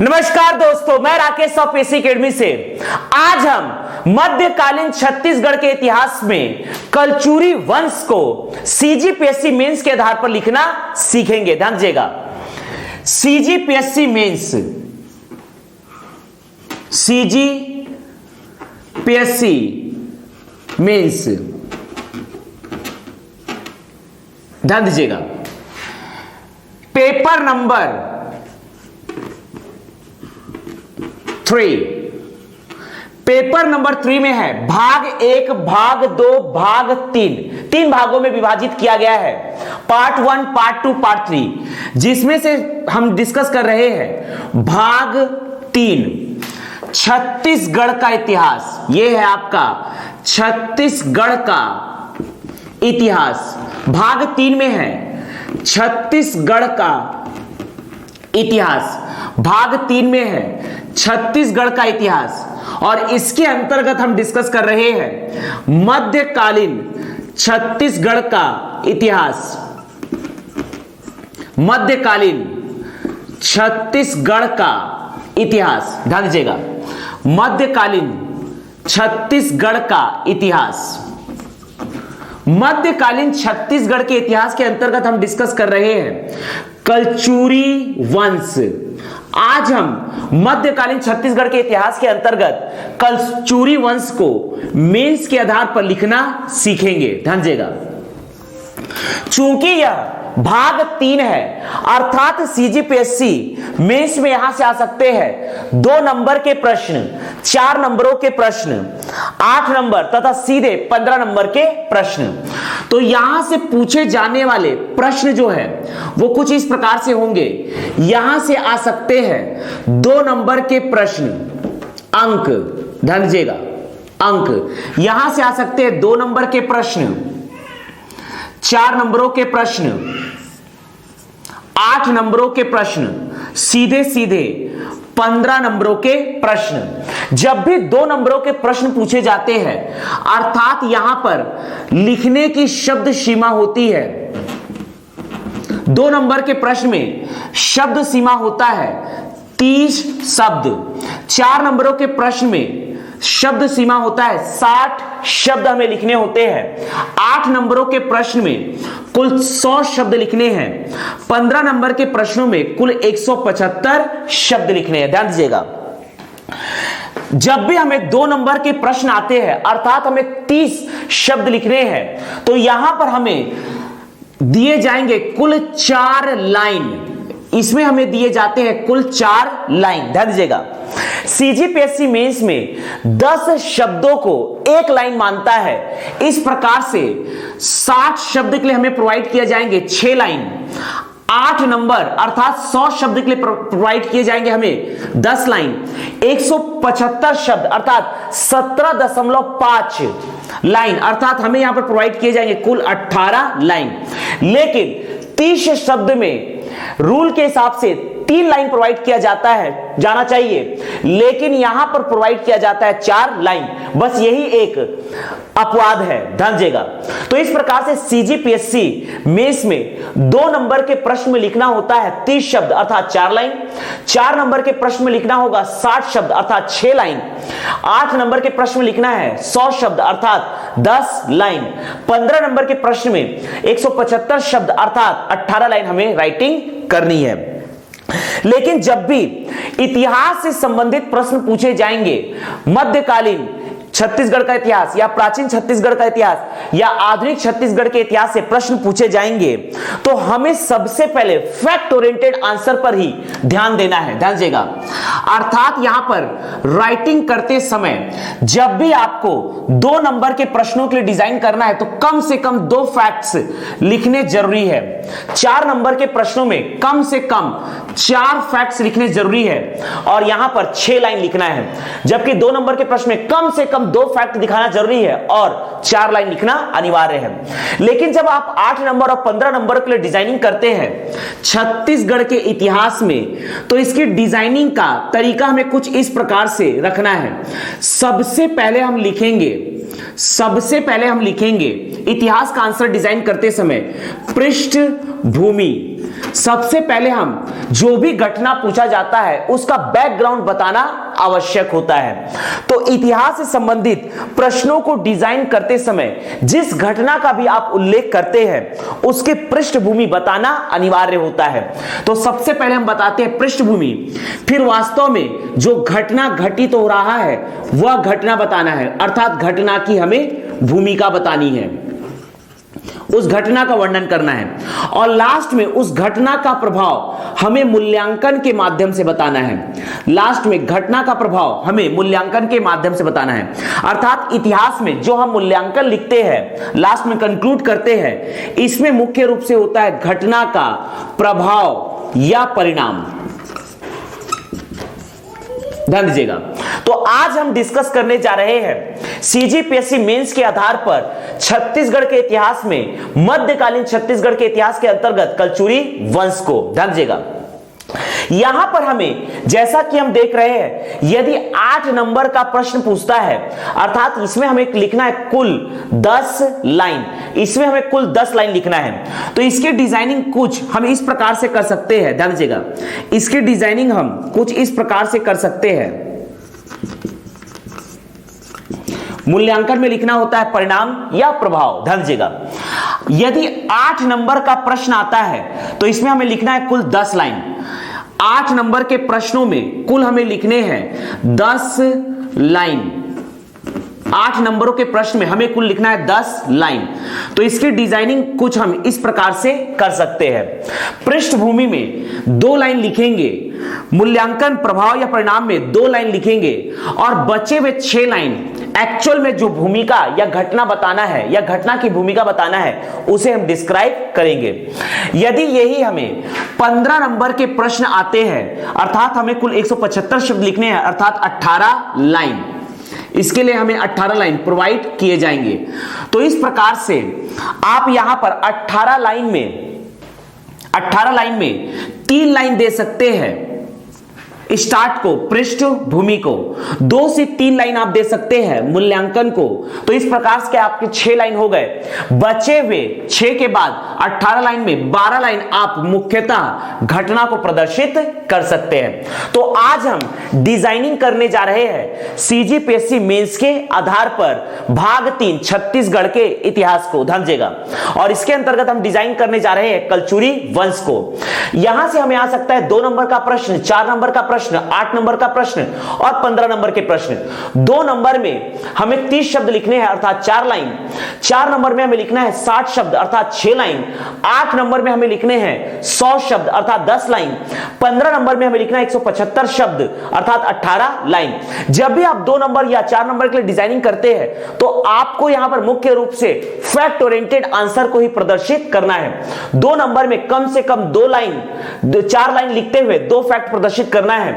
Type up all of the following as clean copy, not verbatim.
नमस्कार दोस्तों, मैं राकेश ऑफ एसी अकेडमी से। आज हम मध्यकालीन छत्तीसगढ़ के इतिहास में कलचुरी वंश को सीजीपीएससी मेंस के आधार पर लिखना सीखेंगे। ध्यान दीजिएगा, सीजीपीएससी मेंस, ध्यान दीजिएगा। पेपर नंबर 3, पेपर नंबर 3 में है भाग 1, भाग 2, भाग 3, 3 भागों में विभाजित किया गया है। पार्ट 1, पार्ट 2, पार्ट 3, जिसमें से हम डिस्कस कर रहे हैं भाग 3, छत्तीसगढ़ का इतिहास। यह है आपका छत्तीसगढ़ का इतिहास। भाग 3 में है छत्तीसगढ़ का इतिहास। भाग 3 में है छत्तीसगढ़ का इतिहास और इसके अंतर्गत हम डिस्कस कर रहे हैं मध्यकालीन छत्तीसगढ़ का इतिहास। मध्यकालीन छत्तीसगढ़ का इतिहास, ध्यान दीजिएगा, मध्यकालीन छत्तीसगढ़ का इतिहास। मध्यकालीन छत्तीसगढ़ के इतिहास के अंतर्गत हम डिस्कस कर रहे हैं कलचुरी वंश। आज हम मध्यकालीन छत्तीसगढ़ के इतिहास के अंतर्गत कलचुरी वंश को मेंस के आधार पर लिखना सीखेंगे। ध्यान दीजिएगा, चूंकि यह भाग 3 है अर्थात सीजीपीएससी मेंस में यहां से आ सकते हैं 2 नंबर के प्रश्न, 4 नंबरों के प्रश्न, 8 नंबर तथा सीधे 15 नंबर के प्रश्न। तो यहां से पूछे जाने वाले प्रश्न जो है वो कुछ इस प्रकार से होंगे। यहां से आ सकते हैं 2 नंबर के प्रश्न, अंक, ध्यान दीजिएगा, अंक। यहां से आ सकते हैं 2 नंबर के प्रश्न, 4 नंबरों के प्रश्न, 8 नंबरों के प्रश्न, सीधे सीधे 15 नंबरों के प्रश्न। जब भी 2 नंबरों के प्रश्न पूछे जाते हैं अर्थात यहां पर लिखने की शब्द सीमा होती है। 2 नंबर के प्रश्न में शब्द सीमा होता है 30 शब्द। 4 नंबरों के प्रश्न में शब्द सीमा होता है 60 शब्द हमें लिखने होते हैं। 8 नंबरों के प्रश्न में कुल 100 शब्द लिखने हैं। 15 नंबर के प्रश्नों में कुल 175 शब्द लिखने हैं। ध्यान दीजिएगा, जब भी हमें 2 नंबर के प्रश्न आते हैं अर्थात हमें 30 शब्द लिखने हैं तो यहां पर हमें दिए जाएंगे कुल 4 लाइन। इसमें हमें दिए जाते हैं कुल 4 लाइन। ध्यान दीजिएगा, सीजीपीएससी मेंस में 10 शब्दों को 1 लाइन मानता है। इस प्रकार से 60 शब्द के लिए हमें प्रोवाइड किए जाएंगे 6 लाइन। 8 नंबर अर्थात 100 शब्द के लिए प्रोवाइड किए जाएंगे हमें 10 लाइन। 175 शब्द अर्थात 17.5 लाइन अर्थात हमें यहां पर प्रोवाइड किए जाएंगे कुल 18 लाइन। लेकिन 30 शब्द में रूल के हिसाब से 3 लाइन प्रोवाइड किया जाना चाहिए, लेकिन यहां पर प्रोवाइड किया जाता है 4 लाइन। बस यही एक अपवाद है, ध्यान दीजिएगा। तो इस प्रकार से सीजीपीएससी मेंस में 2 नंबर के प्रश्न में लिखना होता है 30 शब्द अर्थात 4 लाइन। 4 नंबर के प्रश्न में लिखना होगा 60 शब्द अर्थात 6 लाइन। 8 नंबर के प्रश्न में लिखना है 100 शब्द अर्थात 10 लाइन। 15 नंबर के प्रश्न में 175 शब्द अर्थात 18 लाइन हमें राइटिंग करनी है। लेकिन जब भी इतिहास से संबंधित प्रश्न पूछे जाएंगे, मध्यकालीन छत्तीसगढ़ का इतिहास या प्राचीन छत्तीसगढ़ का इतिहास या आधुनिक छत्तीसगढ़ के इतिहास से प्रश्न पूछे जाएंगे तो हमें सबसे पहले फैक्ट ओरिएंटेड आंसर पर ही ध्यान देना है। ध्यान दीजिएगा, अर्थात यहां पर राइटिंग करते समय जब भी आपको 2 नंबर के प्रश्नों के लिए डिजाइन करना है तो कम से कम 2 फैक्ट्स लिखने जरूरी है। 4 नंबर के प्रश्नों में कम से कम 4 फैक्ट्स लिखने जरूरी है और यहां पर 6 लाइन लिखना है। जबकि 2 नंबर के प्रश्न में कम से कम 2 फैक्ट दिखाना जरूरी है और 4 लाइन लिखना अनिवार्य है। लेकिन जब आप 8 नंबर और 15 नंबर के लिए डिजाइनिंग करते हैं छत्तीसगढ़ के इतिहास में तो इसकी डिजाइनिंग का तरीका हमें कुछ इस प्रकार से रखना है। सबसे पहले हम लिखेंगे इतिहास का आंसर डिजाइन करते समय पृष्ठभूमि। सबसे पहले हम जो भी घटना पूछा जाता है उसका बैकग्राउंड बताना आवश्यक होता है। तो इतिहास से संबंधित प्रश्नों को डिजाइन करते समय जिस घटना का भी आप उल्लेख करते हैं उसकी पृष्ठभूमि बताना अनिवार्य होता है। तो सबसे पहले हम बताते हैं पृष्ठभूमि, फिर वास्तव में जो घटना घटित हो रहा है वह घटना बताना है, अर्थात घटना की हमें भूमिका बतानी है, उस घटना का वर्णन करना है, और लास्ट में उस घटना का प्रभाव हमें मूल्यांकन के माध्यम से बताना है। लास्ट में घटना का प्रभाव हमें मूल्यांकन के माध्यम से बताना है, अर्थात इतिहास में जो हम मूल्यांकन लिखते हैं, लास्ट में कंक्लूड करते हैं, इसमें मुख्य रूप से होता है घटना का प्रभाव या परिणाम। ध्यान दीजिएगा। तो आज हम डिस्कस करने जा रहे हैं सीजीपीएससी मेंस के आधार पर छत्तीसगढ़ के इतिहास में मध्यकालीन छत्तीसगढ़ के इतिहास के अंतर्गत कलचुरी वंश को। ध्यान दीजिएगा, यहां पर हमें जैसा कि हम देख रहे हैं यदि 8 नंबर का प्रश्न पूछता है, अर्थात इसमें हमें लिखना है कुल 10 लाइन, इसमें हमें कुल 10 लाइन लिखना है। तो इसकी डिजाइनिंग कुछ हम इस प्रकार से कर सकते हैं। ध्यान दीजिएगा, इसकी डिजाइनिंग हम कुछ इस प्रकार से कर सकते हैं। मूल्यांकन में लिखना होता है परिणाम या प्रभाव। ध्यान दीजिएगा, यदि 8 नंबर का प्रश्न आता है तो इसमें हमें लिखना है कुल 10 लाइन। 8 नंबर के प्रश्नों में कुल हमें लिखने हैं 10 लाइन। 8 नंबरों के प्रश्न में हमें कुल लिखना है 10 लाइन। तो इसकी डिजाइनिंग कुछ हम इस प्रकार से कर सकते हैं। पृष्ठभूमि में 2 लाइन लिखेंगे, मूल्यांकन प्रभाव या परिणाम में 2 लाइन लिखेंगे, और बचे हुए 6 लाइन एक्चुअल में जो भूमिका या घटना बताना है या घटना की भूमिका बताना है उसे हम डिस्क्राइब करेंगे। यदि यही हमें 15 नंबर के प्रश्न आते हैं, अर्थात हमें कुल 175 शब्द लिखने हैं, अर्थात 18 लाइन, इसके लिए हमें 18 लाइन प्रोवाइड किए जाएंगे। तो इस प्रकार से आप यहां पर 18 लाइन में 3 लाइन दे सकते हैं स्टार्ट को, पृष्ठभूमि को, 2 से 3 लाइन आप दे सकते हैं मूल्यांकन को। तो इस प्रकार से आपके 6 लाइन हो गए। बचे हुए 6 के बाद 18 लाइन में 12 लाइन आप मुख्यतः घटना को प्रदर्शित कर सकते हैं। तो आज हम डिजाइनिंग करने जा रहे हैं सीजीपीएससी मेंस के आधार पर भाग 3 छत्तीसगढ़ के इतिहास को। ध्यान दीजिएगा, और इसके अंतर्गत हम डिजाइन करने जा रहे हैं कलचुरी वंश को। यहां से हमें आ सकता है 2 नंबर का प्रश्न, 4 नंबर का प्रश्न, 8 नंबर का प्रश्न और 15 नंबर के प्रश्न। 2 नंबर में हमें 30 शब्द लिखने हैं, अर्थात 4 लाइन। 4 नंबर में हमें लिखना है 60 शब्द, अर्थात 6 लाइन। 8 नंबर में हमें लिखने हैं 100 शब्द, अर्थात 10 लाइन। 15 नंबर में हमें लिखना है 175 शब्द, अर्थात 18 लाइन। जब भी आप 2 नंबर या 4 नंबर के लिए डिजाइनिंग करते हैं तो आपको यहां पर मुख्य रूप से फैक्ट ओरिएंटेड आंसर को ही प्रदर्शित करना है। 2 नंबर में कम से कम 2 लाइन, 4 लाइन लिखते हुए 2 फैक्ट प्रदर्शित करना है।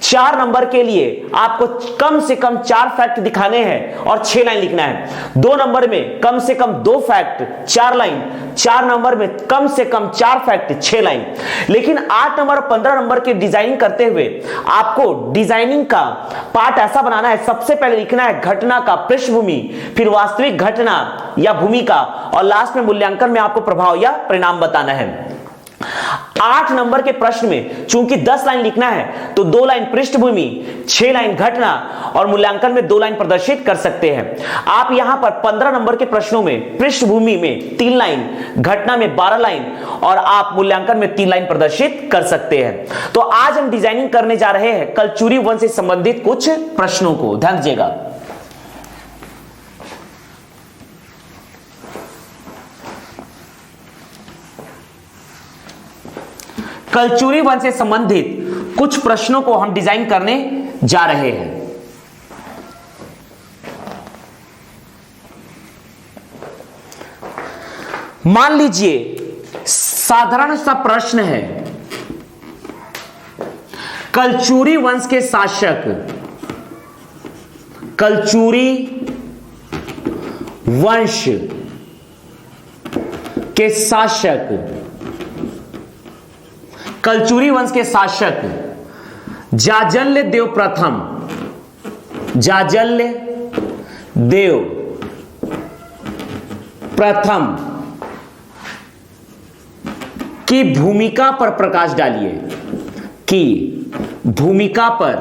4 नंबर के लिए आपको कम से कम 4 फैक्ट दिखाने हैं और 6 लाइन लिखना है। 2 नंबर में कम से कम 2 फैक्ट, 4 लाइन। 4 नंबर में कम से कम 4 फैक्ट, 6 लाइन। लेकिन 8 नंबर और 15 नंबर की डिजाइनिंग करते हुए आपको डिजाइनिंग का पार्ट ऐसा बनाना है, सबसे पहले लिखना है घटना का पृष्ठभूमि, फिर वास्तविक घटना या भूमिका, और लास्ट में मूल्यांकन में आपको प्रभाव या परिणाम बताना है। 8 नंबर के प्रश्न में चूंकि 10 लाइन लिखना है तो 2 लाइन पृष्ठभूमि, 6 लाइन घटना और मूल्यांकन में 2 लाइन प्रदर्शित कर सकते हैं। आप यहां पर 15 नंबर के प्रश्नों में पृष्ठभूमि में 3 लाइन, घटना में 12 लाइन और आप मूल्यांकन में 3 लाइन प्रदर्शित कर सकते हैं। तो आज हम डिजाइनिंग करने जा रहे हैं कलचुरी वंश से संबंधित कुछ प्रश्नों को। ध्यान दीजिएगा, कलचुरी वंश से संबंधित कुछ प्रश्नों को हम डिजाइन करने जा रहे हैं। मान लीजिए साधारण सा प्रश्न है, कलचुरी वंश के शासक, कलचुरी वंश के शासक, कलचुरी वंश के शासक जाजल्य देव प्रथम, जाजल्य देव प्रथम कि भूमिका पर प्रकाश डालिए, कि भूमिका पर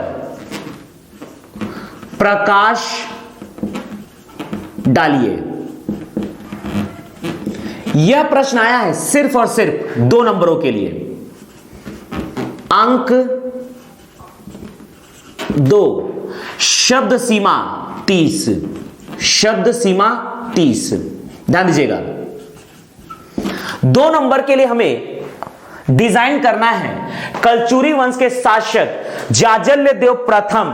प्रकाश डालिए। यह प्रश्न आया है सिर्फ और सिर्फ 2 नंबरों के लिए। अंक 2, शब्द सीमा 30, शब्द सीमा 30। ध्यान दीजिएगा, 2 नंबर के लिए हमें डिजाइन करना है कलचुरी वंश के शासक जाजल्यदेव प्रथम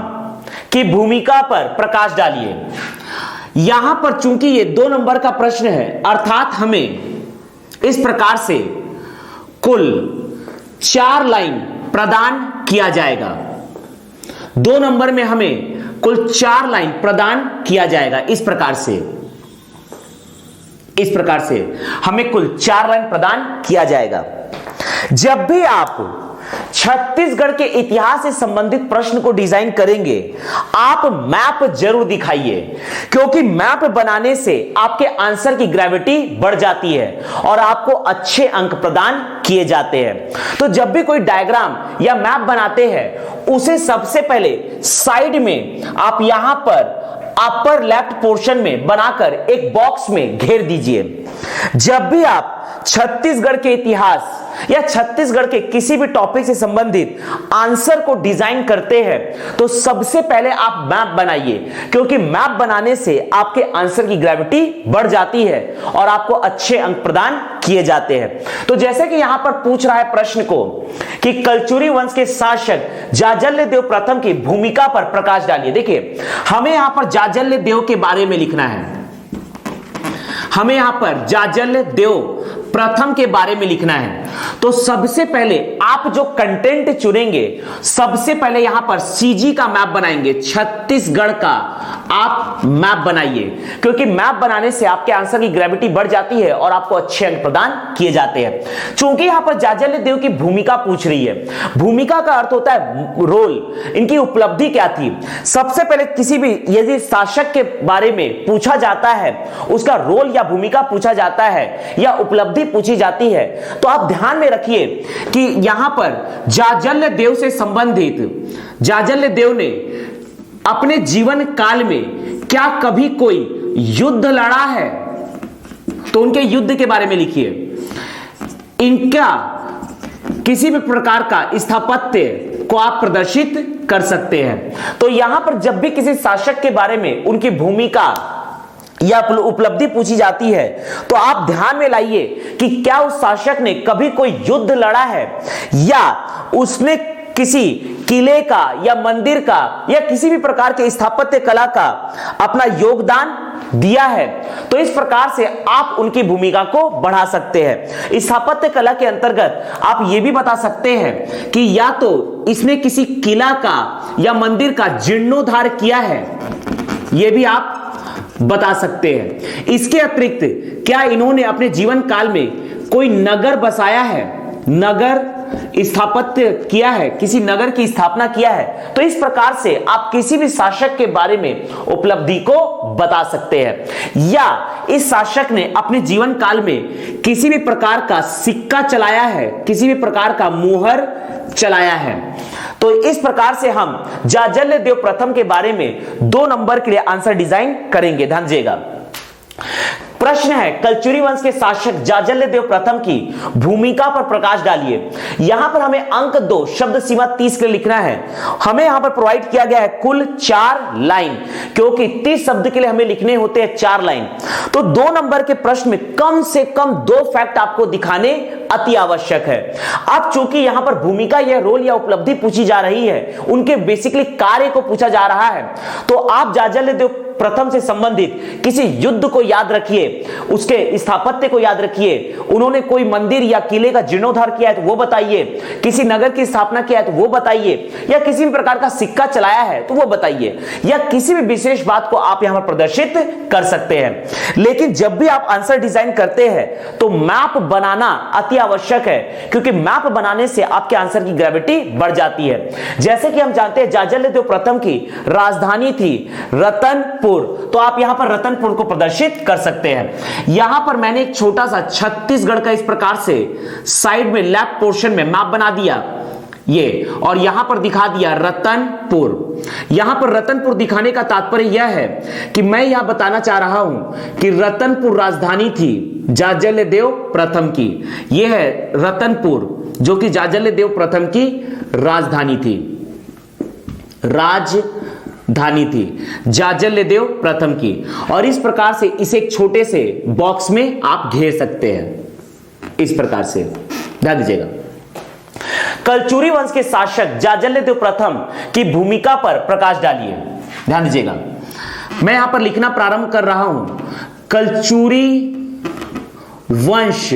की भूमिका पर प्रकाश डालिए। यहां पर चूंकि ये 2 नंबर का प्रश्न है, अर्थात हमें इस प्रकार से कुल 4 लाइन प्रदान किया जाएगा। 2 नंबर में हमें कुल 4 लाइन प्रदान किया जाएगा। इस प्रकार से हमें कुल 4 लाइन प्रदान किया जाएगा। जब भी आप छत्तीसगढ़ के इतिहास से संबंधित प्रश्न को डिजाइन करेंगे, आप मैप जरूर दिखाइए, क्योंकि मैप बनाने से आपके आंसर की ग्रेविटी बढ़ जाती है और आपको अच्छे अंक प्रदान किए जाते हैं। तो जब भी कोई डायग्राम या मैप बनाते हैं, उसे सबसे पहले साइड में आप यहां पर अपर लेफ्ट पोर्शन में बनाकर एक बॉक्स में घेर दीजिए। जब भी आप छत्तीसगढ़ के इतिहास या छत्तीसगढ़ के किसी भी टॉपिक से संबंधित आंसर को डिजाइन करते हैं, तो सबसे पहले आप मैप बनाइए, क्योंकि मैप बनाने से आपके आंसर की ग्रेविटी बढ़ जाती है और आपको अच्छे अंक प्रदान किए जाते हैं। तो जैसे कि यहां पर पूछ रहा है प्रश्न को कि कलचुरी वंश के शासक जाजल्यदेव प्रथम की भूमिका पर प्रकाश डालिए। देखिए, हमें यहां पर जाजल्यदेव के बारे में लिखना है, हमें यहां पर जाजल्यदेव प्रथम के बारे में लिखना है। तो सबसे पहले आप जो कंटेंट चुनेंगे, सबसे पहले यहां पर सीजी का मैप बनाएंगे, छत्तीसगढ़ का आप मैप बनाइए, क्योंकि मैप बनाने से आपके आंसर की ग्रेविटी बढ़ जाती है और आपको अच्छे अंक प्रदान किए जाते हैं। चूंकि यहां पर जाजल्यदेव की भूमिका पूछ रही है, भूमिका का अर्थ होता है रोल, इनकी उपलब्धि क्या थी। सबसे पहले किसी भी यदि शासक के बारे में पूछा जाता है, उसका रोल या भूमिका पूछा जाता है या उपलब्धि पूछी जाती है, तो आप ध्यान में रखिए कि यहां पर जाजल्यदेव से संबंधित जाजल्यदेव ने अपने जीवन काल में क्या कभी कोई युद्ध लड़ा है, तो उनके युद्ध के बारे में लिखिए। इनका किसी भी प्रकार का स्थापत्य को आप प्रदर्शित कर सकते हैं। तो यहां पर जब भी किसी शासक के बारे में उनकी भूमिका या उपलब्धि पूछी जाती है, तो आप ध्यान में लाइए कि क्या उस शासक ने कभी कोई युद्ध लड़ा है या उसने किसी किले का या मंदिर का या किसी भी प्रकार के स्थापत्य कला का अपना योगदान दिया है। तो इस प्रकार से आप उनकी भूमिका को बढ़ा सकते हैं। स्थापत्य कला के अंतर्गत आप यह भी बता सकते हैं कि या तो इसने किसी किला का या मंदिर का जीर्णोद्धार किया है, यह भी आप बता सकते हैं। इसके अतिरिक्त क्या इन्होंने अपने जीवन काल में कोई नगर बसाया है, नगर स्थापत्य किया है, किसी नगर की स्थापना किया है। तो इस प्रकार से आप किसी भी शासक के बारे में उपलब्धि को बता सकते हैं। या इस शासक ने अपने जीवन काल में किसी भी प्रकार का सिक्का चलाया है, किसी भी प्रकार का मुहर चलाया है। तो इस प्रकार से हम जाजल्यदेव प्रथम के बारे में 2 नंबर के लिए आंसर डिजाइन करेंगे। ध्यान दीजिएगा, प्रश्न है कलचुरी वंश के शासक जाजल्यदेव प्रथम की भूमिका पर प्रकाश डालिए। यहां पर हमें अंक 2 शब्द सीमा 30 के लिए लिखना है। हमें यहां पर प्रोवाइड किया गया है कुल 4 लाइन, क्योंकि 30 शब्द के लिए हमें लिखने होते हैं 4 लाइन। तो 2 नंबर के प्रश्न में कम से कम 2 फैक्ट आपको दिखाने अति आवश्यक है। अब चूंकि यहां पर भूमिका या रोल या उपलब्धि पूछी जा रही है, उनके बेसिकली कार्य को पूछा जा रहा है, तो आप जाजल्यदेव प्रथम से संबंधित किसी युद्ध को याद रखिए, उसके स्थापत्य को याद रखिए, उन्होंने कोई मंदिर या किले का जीर्णोद्धार किया है तो वो बताइए, किसी नगर की स्थापना किया है तो वो बताइए, या किसी भी प्रकार का सिक्का चलाया है तो वो बताइए, या किसी भी विशेष बात को आप यहां पर प्रदर्शित कर सकते हैं। लेकिन जब भी आप आंसर डिजाइन करते हैं तो मैप बनाना अति आवश्यक है, क्योंकि मैप बनाने से आपके आंसर की ग्रेविटी बढ़ जाती है। जैसे कि हम जानते हैं जाजल्यदेव प्रथम की राजधानी थी रतन रतनपुर, तो आप यहां पर रतनपुर को प्रदर्शित कर सकते हैं। यहां पर मैंने एक छोटा सा छत्तीसगढ़ का इस प्रकार से साइड में लेफ्ट पोर्शन में मैप बना दिया ये, और यहां पर दिखा दिया रतनपुर। यहां पर रतनपुर दिखाने का तात्पर्य यह है कि मैं यह बताना चाह रहा हूं कि रतनपुर राजधानी थी जाजल्यदेव प्रथम की। यह है रतनपुर, जो कि जाजल्यदेव प्रथम की राजधानी थी, राजधानी थी जाजल्यदेव प्रथम की। और इस प्रकार से इसे एक छोटे से बॉक्स में आप घेर सकते हैं, इस प्रकार से ध्यान दीजिएगा। कलचुरी वंश के शासक जाजल्यदेव प्रथम की भूमिका पर प्रकाश डालिए। ध्यान दीजिएगा, मैं यहां पर लिखना प्रारंभ कर रहा हूं। कलचुरी वंश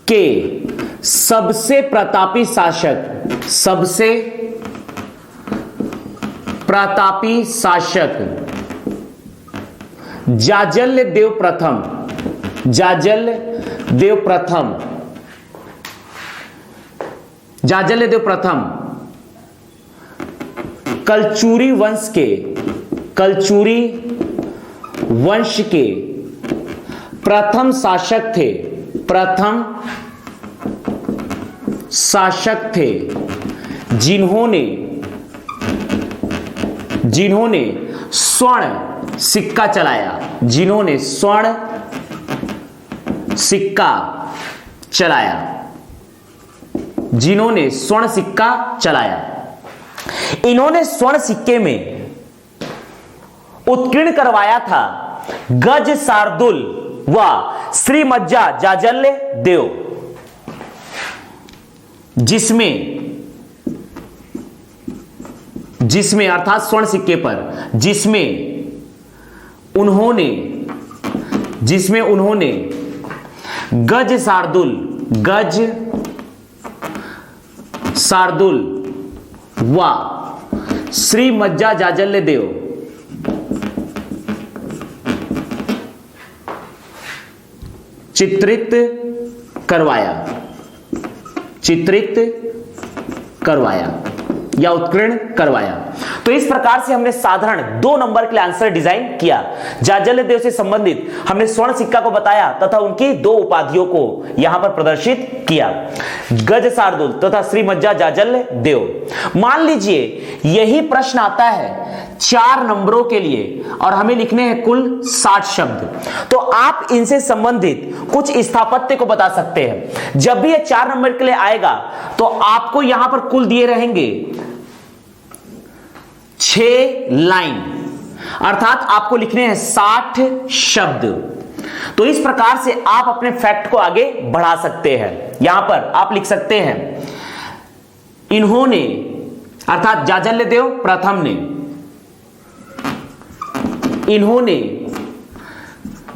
के सबसे प्रतापी शासक, सबसे प्रतापी शासक जाजल्यदेव प्रथम, जाजल्यदेव प्रथम, जाजल्यदेव प्रथम कलचुरी वंश के, कलचुरी वंश के प्रथम शासक थे, प्रथम शासक थे, जिन्होंने जिन्होंने स्वर्ण सिक्का चलाया, जिन्होंने स्वर्ण सिक्का चलाया, जिन्होंने स्वर्ण सिक्का चलाया। इन्होंने स्वर्ण सिक्के में उत्कीर्ण करवाया था गज शार्दुल व श्रीमज्जा जाजल्य देव, जिसमें अर्थात स्वर्ण सिक्के पर जिसमें उन्होंने गज शार्दुल व श्रीमज्जा जाजल्य देव चित्रित करवाया या उत्कीर्ण करवाया। तो इस प्रकार से हमने साधारण 2 नंबर के लिए आंसर डिजाइन किया। जाजल्य देव से संबंधित हमने स्वर्ण सिक्का को बताया तथा उनकी 2 उपाधियों को यहां पर प्रदर्शित किया, गज शार्दुल तथा श्रीमज्जा जाजल्य देव। मान लीजिए यही प्रश्न आता है 4 नंबरों के लिए और हमें लिखने हैं कुल 60 शब्द, तो आप इनसे संबंधित कुछ स्थापत्य को बता सकते हैं। जब भी ये 4 नंबर के लिए आएगा तो आपको यहां पर कुल दिए रहेंगे 6 लाइन, अर्थात आपको लिखने हैं 60 शब्द। तो इस प्रकार से आप अपने फैक्ट को आगे बढ़ा सकते हैं। यहां पर आप लिख सकते हैं इन्होंने, अर्थात जाजल्यदेव प्रथम ने, इन्होंने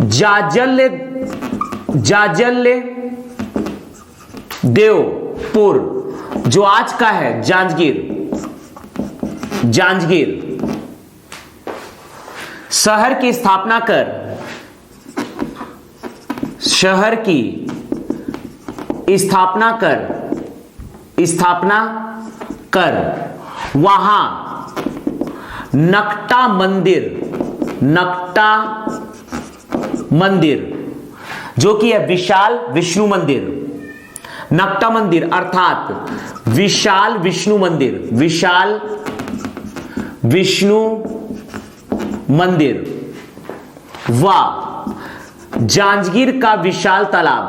जाजल्य देवपुर, जो आज का है जांजगीर शहर की स्थापना कर वहां नकटा मंदिर जो कि है विशाल विष्णु मंदिर, नकटा मंदिर अर्थात विशाल विष्णु मंदिर व जांजगीर का विशाल तालाब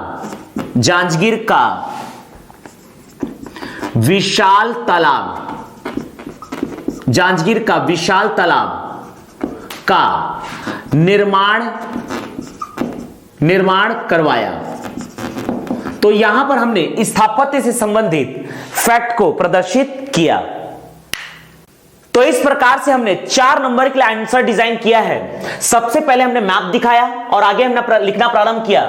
का निर्माण करवाया। तो यहां पर हमने स्थापत्य से संबंधित फैक्ट को प्रदर्शित किया। तो इस प्रकार से हमने 4 नंबर के लिए आंसर डिजाइन किया है। सबसे पहले हमने मैप दिखाया और आगे हमने लिखना प्रारंभ किया।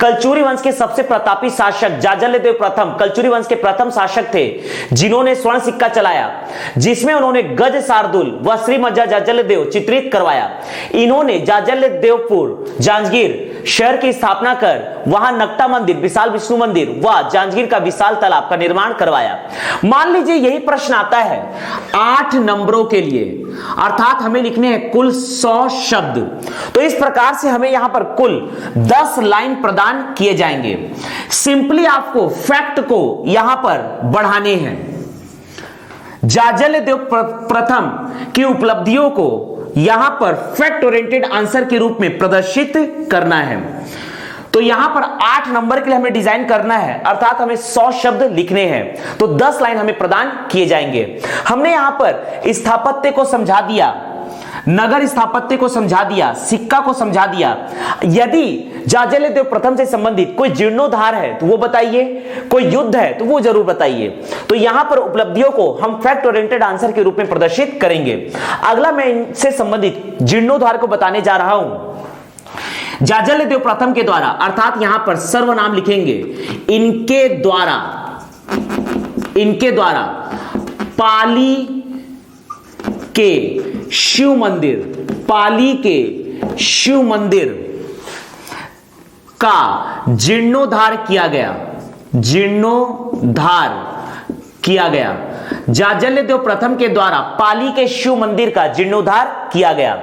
कलचुरी वंश के सबसे प्रतापी शासक जाजल्यदेव प्रथम कलचुरी वंश के प्रथम शासक थे, जिन्होंने स्वर्ण सिक्का चलाया, जिसमें उन्होंने गज शार्दुल व श्रीमज्जा जाजल्यदेव चित्रित करवाया। इन्होंने जाजल्यदेवपुर जांजगीर शहर की स्थापना कर वहां नकटा मंदिर, विशाल विष्णु मंदिर व जांजगीर का विशाल तालाब का निर्माण करवाया। मान लीजिए यही प्रश्न आता है 8 नंबरों के लिए, अर्थात हमें लिखने हैं कुल 100 शब्द। तो इस प्रकार से हमें यहां पर कुल 10 लाइन प्रदान किए जाएंगे। सिंपली आपको फैक्ट को यहां पर बढ़ाने हैं। जाज्जल्य प्रथम की उपलब्धियों को यहां पर फैक्ट ओरिएंटेड आंसर के रूप में प्रदर्शित करना है। तो यहां पर 8 नंबर के लिए हमें डिजाइन करना है, अर्थात हमें 100 शब्द लिखने हैं। तो 10 लाइन हमें प्रदान किए जाएंगे। हमने यहां पर स्थापत्य को समझा दिया, नगर स्थापत्य को समझा दिया, सिक्का को समझा दिया। यदि जाज्जल्य देव प्रथम से संबंधित कोई जीर्णोद्धार है तो वो बताइए, कोई युद्ध है तो वो जरूर बताइए। तो यहां पर उपलब्धियों को हम फैक्ट ओरिएंटेड आंसर के रूप में प्रदर्शित करेंगे। अगला मैं इनसे संबंधित जीर्णोद्धार को बताने जा रहा हूं। जाज्जल्य देव प्रथम के द्वारा, अर्थात यहां पर सर्वनाम लिखेंगे, इनके द्वारा पाली के शिव मंदिर, पाली के शिव मंदिर का जीर्णोद्धार किया गया, जीर्णोद्धार किया गया। जाज्जल्य देव प्रथम के द्वारा पाली के शिव मंदिर का जीर्णोद्धार किया गया।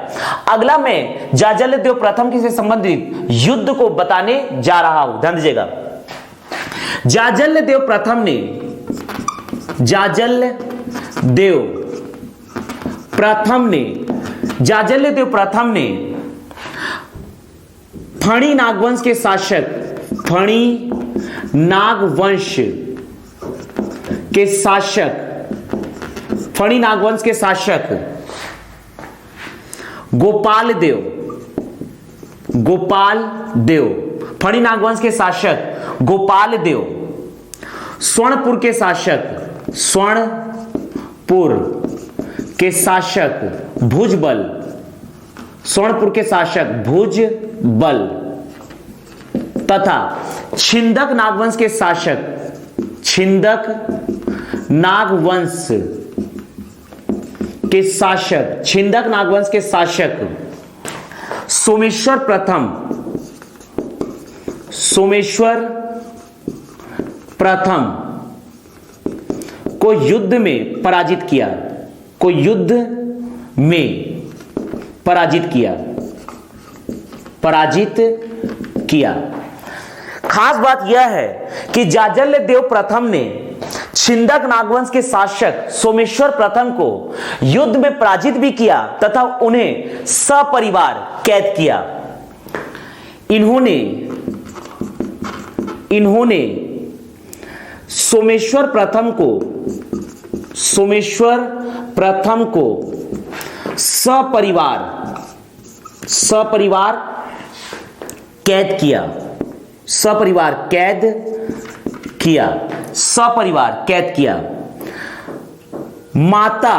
अगला मैं जाज्जल्य देव प्रथम से संबंधित युद्ध को बताने जा रहा हूं, ध्यान दीजिएगा। जाज्जल्य देव प्रथम ने, जाज्जल्य देव प्रथम ने फणी नागवंश के शासक, फणी नागवंश के शासक गोपाल देव, फणी नागवंश के शासक गोपाल देव, स्वर्णपुर के शासक भुजबल, स्वर्णपुर के शासक भुजबल तथा छिंदक नागवंश के शासक, छिंदक नागवंश के शासक सोमेश्वर प्रथम को युद्ध में पराजित किया। खास बात यह है कि जाज्जल्य देव प्रथम ने छिंदक नागवंश के शासक सोमेश्वर प्रथम को युद्ध में पराजित भी किया तथा उन्हें सपरिवार कैद किया। इन्होंने सोमेश्वर प्रथम को सपरिवार कैद किया। माता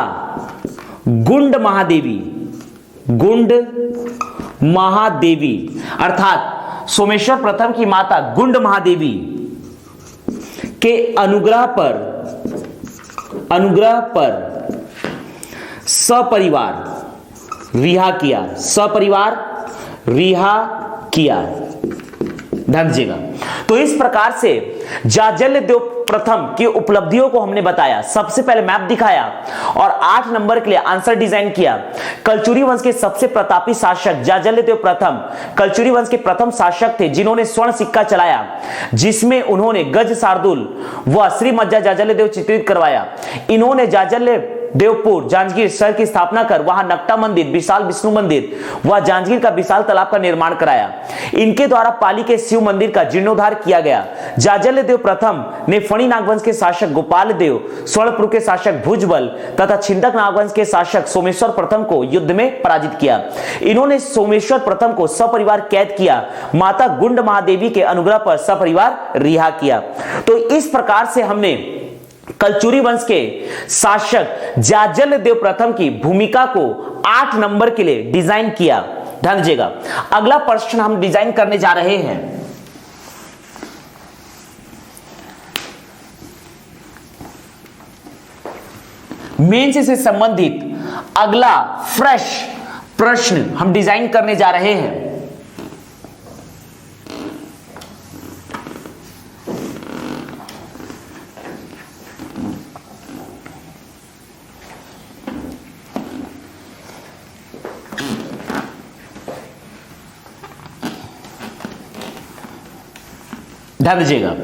गुंड महादेवी अर्थात सोमेश्वर प्रथम की माता गुंड महादेवी के अनुग्रह पर सपरिवार रिहा किया। ध्यान दीजिएगा। तो इस प्रकार से जाज्जल्य देव प्रथम की उपलब्धियों को हमने बताया, सबसे पहले मैप दिखाया और 8 नंबर के लिए आंसर डिजाइन किया। कलचुरी वंश के सबसे प्रतापी शासक जाज्जल्य देव प्रथम कलचुरी वंश के प्रथम शासक थे जिन्होंने स्वर्ण सिक्का चलाया, जिसमें उन्होंने गज शार्दुल व श्री मज्जा जाज्जल्य देव चित्रित करवाया। इन्होंने जाज्जल्य देवपुर जांजगीर शहर की स्थापना कर वहां नकटा मंदिर, विशाल विष्णु मंदिर व जांजगीर का विशाल तालाब का निर्माण कराया। इनके द्वारा पाली के शिव मंदिर का जीर्णोद्धार किया गया। जाज्जल्य देव प्रथम ने फणी नागवंश के शासक गोपाल देव, स्वर्णपुर के शासक भुजबल तथा छिंदक नागवंश के शासक सोमेश्वर प्रथम को युद्ध में पराजित किया। इन्होंने सोमेश्वर प्रथम को सपरिवार कैद किया, माता गुंड महादेवी के अनुग्रह पर सपरिवार रिहा किया। तो इस प्रकार से हमने कलचुरी वंश के शासक जाज्जल्य देव प्रथम की भूमिका को 8 नंबर के लिए डिजाइन किया। ध्यान दीजिएगा। अगला प्रश्न हम डिजाइन करने जा रहे हैं। मेंस से संबंधित अगला फ्रेश प्रश्न हम डिजाइन करने जा रहे हैं। ध्यान दीजिएगा।